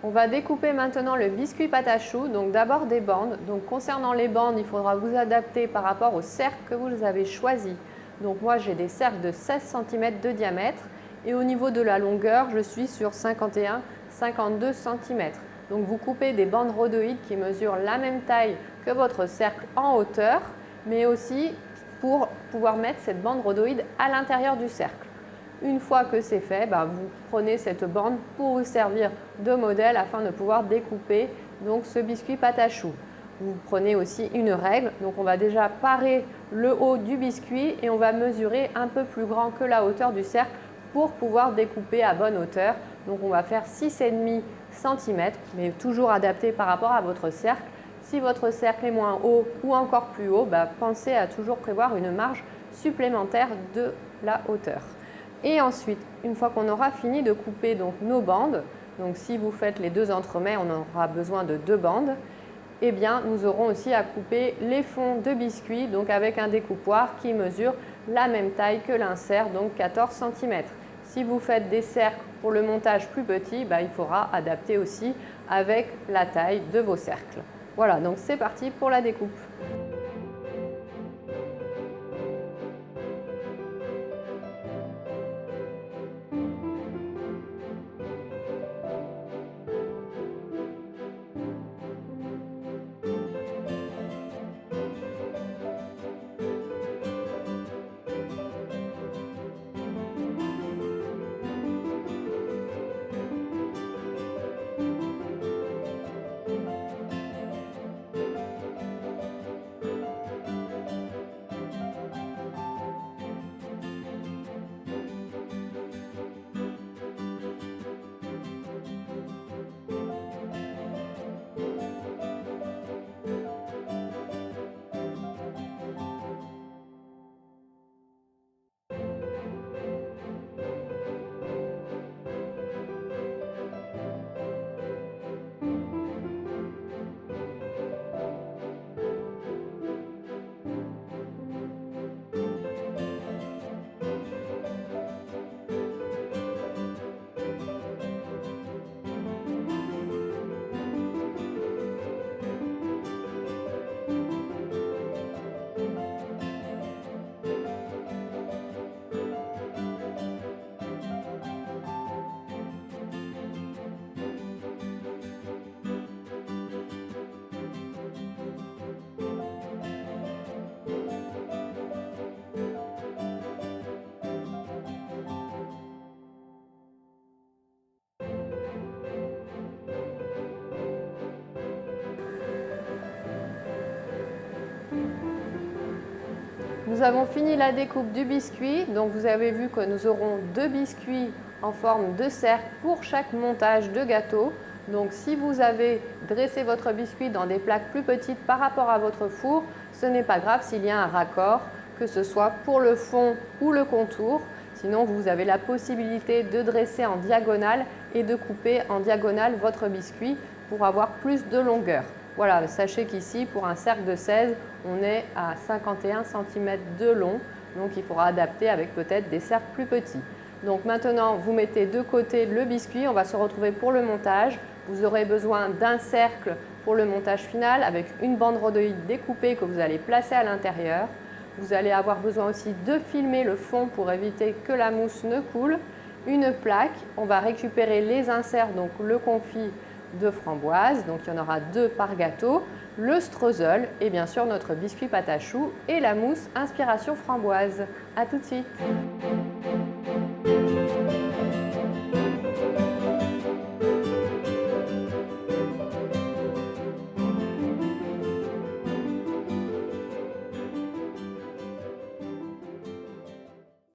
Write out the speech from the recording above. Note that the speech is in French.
On va découper maintenant le biscuit pâte à choux, donc d'abord des bandes. Donc concernant les bandes, il faudra vous adapter par rapport au cercle que vous avez choisi. Donc moi j'ai des cercles de 16 cm de diamètre et au niveau de la longueur, je suis sur 51-52 cm. Donc vous coupez des bandes rhodoïdes qui mesurent la même taille que votre cercle en hauteur, mais aussi pour pouvoir mettre cette bande rhodoïde à l'intérieur du cercle. Une fois que c'est fait, vous prenez cette bande pour vous servir de modèle afin de pouvoir découper donc, ce biscuit pâte à choux. Vous prenez aussi une règle, donc on va déjà parer le haut du biscuit et on va mesurer un peu plus grand que la hauteur du cercle pour pouvoir découper à bonne hauteur. Donc on va faire 6,5 cm, mais toujours adapté par rapport à votre cercle. Si votre cercle est moins haut ou encore plus haut, pensez à toujours prévoir une marge supplémentaire de la hauteur. Et ensuite, une fois qu'on aura fini de couper donc, nos bandes, donc si vous faites les deux entremets, on aura besoin de 2 bandes, eh bien nous aurons aussi à couper les fonds de biscuit donc avec un découpoir qui mesure la même taille que l'insert, donc 14 cm. Si vous faites des cercles pour le montage plus petit, il faudra adapter aussi avec la taille de vos cercles. Voilà, donc c'est parti pour la découpe. Nous avons fini la découpe du biscuit, donc vous avez vu que nous aurons 2 biscuits en forme de cercle pour chaque montage de gâteau. Donc si vous avez dressé votre biscuit dans des plaques plus petites par rapport à votre four, ce n'est pas grave s'il y a un raccord, que ce soit pour le fond ou le contour. Sinon, vous avez la possibilité de dresser en diagonale et de couper en diagonale votre biscuit pour avoir plus de longueur. Voilà, sachez qu'ici, pour un cercle de 16, on est à 51 cm de long, donc il faudra adapter avec peut-être des cercles plus petits. Donc maintenant, vous mettez de côté le biscuit, on va se retrouver pour le montage. Vous aurez besoin d'un cercle pour le montage final avec une bande rhodoïde découpée que vous allez placer à l'intérieur. Vous allez avoir besoin aussi de filmer le fond pour éviter que la mousse ne coule. Une plaque, on va récupérer les inserts, donc le confit de framboise, donc il y en aura 2 par gâteau, le streusel et bien sûr notre biscuit pâte à choux et la mousse inspiration framboise. À tout de suite.